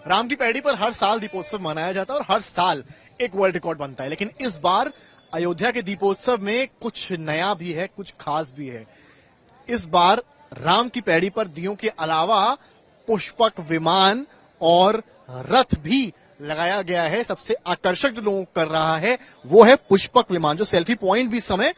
राम की पैड़ी पर हर साल दीपोत्सव मनाया जाता है और हर साल एक वर्ल्ड रिकॉर्ड बनता है, लेकिन इस बार अयोध्या के दीपोत्सव में कुछ नया भी है, कुछ खास भी है। इस बार राम की पैड़ी पर दियों के अलावा पुष्पक विमान और रथ भी लगाया गया है। सबसे आकर्षक जो लोगों को कर रहा है वो है पुष्पक विमान, जो सेल्फी पॉइंट भी इस समय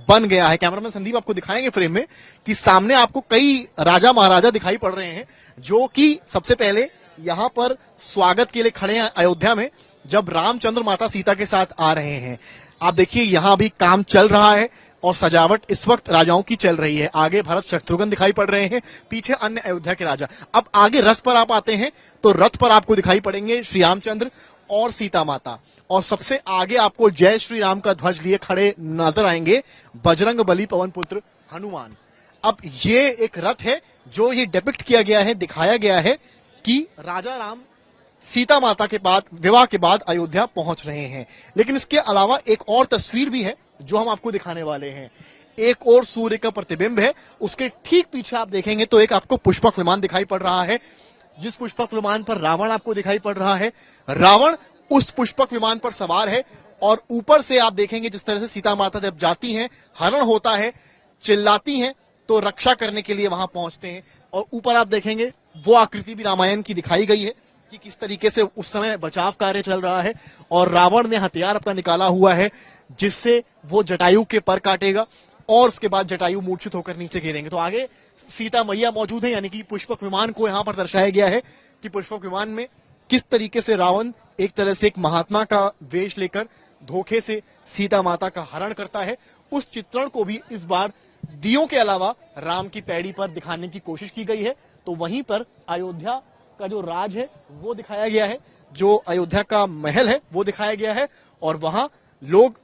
बन गया है। कैमरामैन संदीप आपको दिखाएंगे फ्रेम में कि सामने आपको कई राजा महाराजा दिखाई पड़ रहे हैं, जो कि सबसे पहले यहां पर स्वागत के लिए खड़े हैं अयोध्या में, जब रामचंद्र माता सीता के साथ आ रहे हैं। आप देखिए यहां भी काम चल रहा है और सजावट इस वक्त राजाओं की चल रही है। आगे भरत शत्रुघ्न दिखाई पड़ रहे हैं, पीछे अन्य अयोध्या के राजा। अब आगे रथ पर आप आते हैं तो रथ पर आपको दिखाई पड़ेंगे श्री रामचंद्र और सीता माता, और सबसे आगे आपको जय श्री राम का ध्वज लिए खड़े नजर आएंगे बजरंग बली पवन पुत्र हनुमान। अब ये एक रथ है जो ये डिपिक्ट किया गया है, दिखाया गया है कि राजा राम सीता माता के बाद, विवाह के बाद अयोध्या पहुंच रहे हैं। लेकिन इसके अलावा एक और तस्वीर भी है जो हम आपको दिखाने वाले हैं। एक और सूर्य का प्रतिबिंब है, उसके ठीक पीछे आप देखेंगे तो एक आपको पुष्पक विमान दिखाई पड़ रहा है, जिस पुष्पक विमान पर रावण आपको दिखाई पड़ रहा है। रावण उस पुष्पक विमान पर सवार है और ऊपर से आप देखेंगे जिस तरह से सीता माता जब जाती हैं, हरण होता है, चिल्लाती हैं, तो रक्षा करने के लिए वहां पहुंचते हैं। और ऊपर आप देखेंगे वो आकृति भी रामायण की दिखाई गई है कि किस तरीके से उस समय बचाव कार्य चल रहा है और रावण ने हथियार अपना निकाला हुआ है जिससे वो जटायु के पर काटेगा और उसके बाद जटायु मूर्छित होकर नीचे गिरेंगे। तो आगे सीता मैया मौजूद है, यानी कि पुष्पक विमान को यहां पर दर्शाया गया है कि पुष्पक विमान में किस तरीके से रावण एक तरह से एक महात्मा का वेश लेकर धोखे से सीता माता का हरण करता है। उस चित्रण को भी इस बार दियों के अलावा राम की पैड़ी पर दिखाने की कोशिश की गई है। तो वहीं पर अयोध्या का जो राज है वो दिखाया गया है, जो अयोध्या का महल है वो दिखाया गया है, और वहां लोग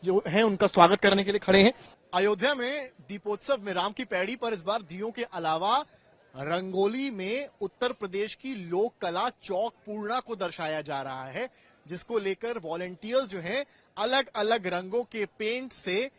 जो हैं उनका स्वागत करने के लिए खड़े हैं। अयोध्या में दीपोत्सव में राम की पैड़ी पर इस बार दियों के अलावा रंगोली में उत्तर प्रदेश की लोक कला चौक पूर्णा को दर्शाया जा रहा है, जिसको लेकर वॉलंटियर्स जो हैं अलग अलग रंगों के पेंट से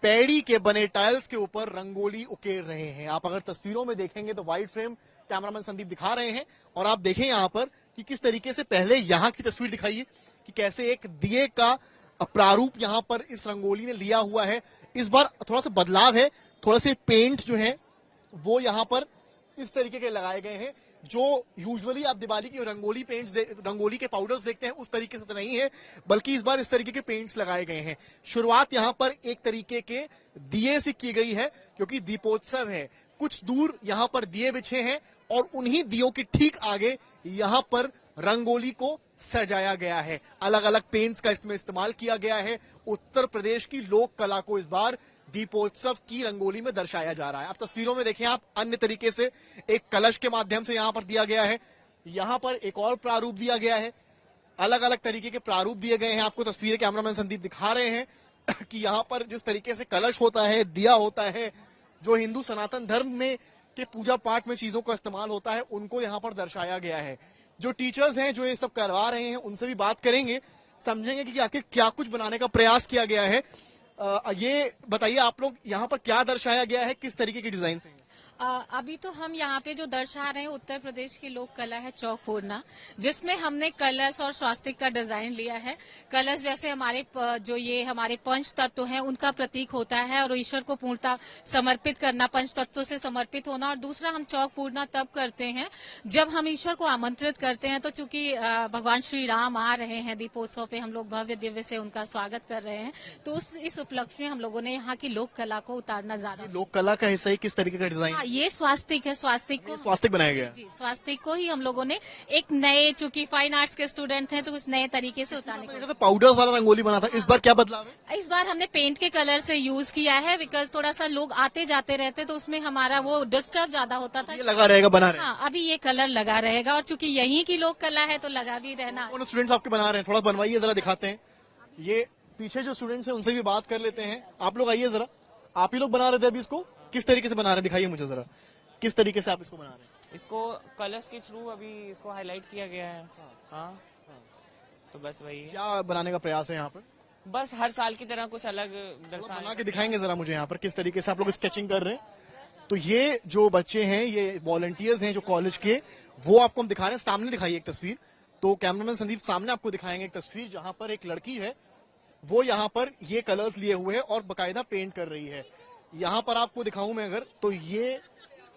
पैड़ी के बने टाइल्स के ऊपर रंगोली उकेर रहे हैं। आप अगर तस्वीरों में देखेंगे तो वाइड फ्रेम कैमरामैन संदीप दिखा रहे हैं, और आप देखें यहाँ पर कि किस तरीके से पहले यहाँ की तस्वीर दिखाइए कि कैसे एक दिए का प्रारूप यहाँ पर इस रंगोली ने लिया हुआ है। इस बार थोड़ा सा बदलाव है, थोड़ा से पेंट जो है वो यहाँ पर इस तरीके के लगाए गए हैं, जो यूजुअली आप दिवाली की रंगोली पेंट्स रंगोली के पाउडर्स देखते हैं उस तरीके से तो नहीं है, बल्कि इस बार इस तरीके के पेंट्स लगाए गए हैं। शुरुआत यहाँ पर एक तरीके के दिए से की गई है क्योंकि दीपोत्सव है। कुछ दूर यहाँ पर दिए बिछे हैं और उन्हीं दियों के ठीक आगे यहाँ पर रंगोली को सजाया गया है। अलग अलग पेंट्स का इसमें इस्तेमाल किया गया है। उत्तर प्रदेश की लोक कला को इस बार दीपोत्सव की रंगोली में दर्शाया जा रहा है। आप तस्वीरों में देखें, आप अन्य तरीके से एक कलश के माध्यम से यहाँ पर दिया गया है, यहाँ पर एक और प्रारूप दिया गया है, अलग अलग तरीके के प्रारूप दिए गए हैं। आपको तस्वीरें कैमरामैन संदीप दिखा रहे हैं कि यहाँ पर जिस तरीके से कलश होता है, दिया होता है, जो हिंदू सनातन धर्म में के पूजा पाठ में चीजों का इस्तेमाल होता है, उनको यहाँ पर दर्शाया गया है। जो टीचर्स हैं जो ये सब करवा रहे हैं उनसे भी बात करेंगे, समझेंगे कि आखिर क्या कुछ बनाने का प्रयास किया गया है। ये बताइए आप लोग यहाँ पर क्या दर्शाया गया है, किस तरीके की डिजाइन से? अभी तो हम यहाँ पे जो दर्शा रहे हैं उत्तर प्रदेश की लोक कला है चौक पूर्णा, जिसमें हमने कलश और स्वास्तिक का डिजाइन लिया है। कलश जैसे हमारे जो ये हमारे पंच तत्व हैं उनका प्रतीक होता है और ईश्वर को पूर्णता समर्पित करना, पंच तत्वों से समर्पित होना। और दूसरा हम चौक पूर्णा तब करते हैं जब हम ईश्वर को आमंत्रित करते हैं। तो चूंकि भगवान श्री राम आ रहे हैं दीपोत्सव पे, हम लोग भव्य दिव्य से उनका स्वागत कर रहे हैं, तो इस उपलक्ष्य में हम लोगों ने यहाँ की लोक कला को उतारना ज्यादा। लोक कला का हिस्सा ही किस तरीके का डिजाइन? ये स्वास्तिक है, स्वास्तिक बनाया गया जी। स्वास्तिक को ही हम लोगों ने एक नए, चूंकि फाइन आर्ट्स के स्टूडेंट हैं तो उस नए तरीके से उतारने का। पाउडर वाला रंगोली बना था, इस बार क्या बदलाव है? इस बार हमने पेंट के कलर से यूज किया है, बिकॉज थोड़ा सा लोग आते जाते रहते तो उसमें हमारा वो डिस्टर्ब ज्यादा होता था। ये लगा रहेगा, बना रहेगा। हाँ, अभी ये कलर लगा रहेगा, और चूंकि यहीं की लोक कला है तो लगा भी रहना। स्टूडेंट्स आपके बना रहे हैं, थोड़ा बनवाइए, जरा दिखाते हैं। ये पीछे जो स्टूडेंट्स हैं उनसे भी बात कर लेते हैं। आप लोग आइए जरा, आप ही लोग बना रहे थे अभी, इसको किस तरीके से बना रहे हैं दिखाइए मुझे जरा, किस तरीके से आप इसको बना रहे हैं? इसको कलश के थ्रू अभी इसको हाईलाइट किया गया है। हाँ, तो बस वही है। क्या बनाने का प्रयास है यहाँ पर? बस हर साल की तरह कुछ अलग बना के दिखाएंगे जरा मुझे यहाँ पर किस तरीके से आप लोग स्केचिंग कर रहे हैं? तो ये जो बच्चे हैं, ये वॉलंटियर्स हैं जो कॉलेज के, वो आपको हम दिखा रहे हैं। सामने दिखाइए एक तस्वीर। तो कैमरामैन संदीप सामने आपको दिखाएंगे एक तस्वीर जहां पर एक लड़की है, वो यहाँ पर ये कलर्स लिए हुए है और बकायदा पेंट कर रही है। यहाँ पर आपको दिखाऊं मैं अगर, तो ये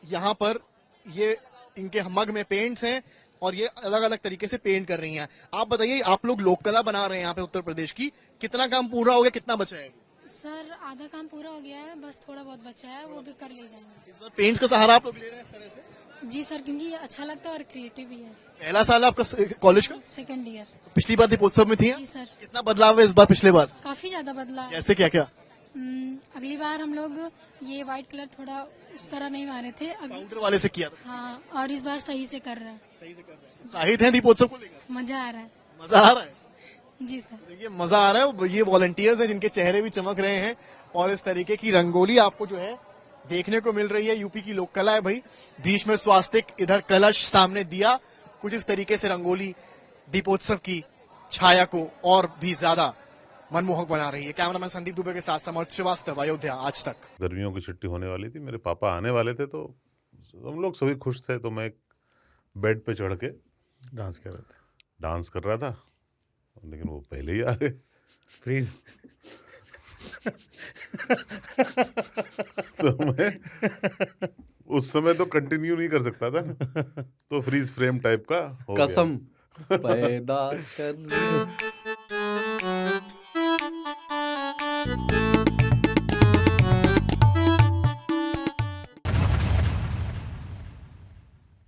यहाँ पर ये इनके मग में पेंट्स हैं और ये अलग अलग तरीके से पेंट कर रही हैं। आप बताइए, आप लोग लोक कला बना रहे हैं यहाँ पे उत्तर प्रदेश की, कितना काम पूरा हो गया, कितना बचा है? सर आधा काम पूरा हो गया है, बस थोड़ा बहुत बचा है, वो भी कर ले जाएंगे। इस बार पेंट्स का सहारा आप लोग ले रहे हैं इस तरह से? जी सर, क्योंकि ये अच्छा लगता है और क्रिएटिव भी है। पहला साल आपका कॉलेज का? Second year. पिछली बार दीपोत्सव में थी? जी सर, कितना बदलाव है इस बार पिछले बार? काफी ज्यादा बदला है। जैसे क्या क्या? अगली बार हम लोग ये व्हाइट कलर थोड़ा उस तरह नहीं मारे थे काउंटर वाले से किया था? हाँ, और इस बार सही से कर रहे हैं। सही से कर रहे हैं। उत्साहित हैं दीपोत्सव को लेकर? मजा आ रहा है। मजा आ रहा है? जी सर। देखिए मजा आ रहा है। ये वॉलंटियर्स हैं जिनके चेहरे भी चमक रहे हैं और इस तरीके की रंगोली आपको जो है देखने को मिल रही है। यूपी की लोक कला है भाई। बीच में स्वास्तिक, इधर कलश, सामने दिया, कुछ इस तरीके से रंगोली दीपोत्सव की छाया को और भी ज्यादा मनमोहक बना रही है। कैमरामैन संदीप दुबे के साथ समर्थ श्रीवास्तव, अयोध्या आज तक। गर्मियों की छुट्टी होने वाली थी, मेरे पापा आने वाले थे, तो हम लोग सभी खुश थे। तो मैं एक बेड पे चढ़ के डांस कर रहे थे। डांस कर रहा था, लेकिन वो पहले ही आ गए। फ्रीज। तो मैं उस समय तो कंटिन्यू नहीं कर सकता था ना, तो फ्रीज फ्रेम टाइप का हो गया। कसम पैदा कर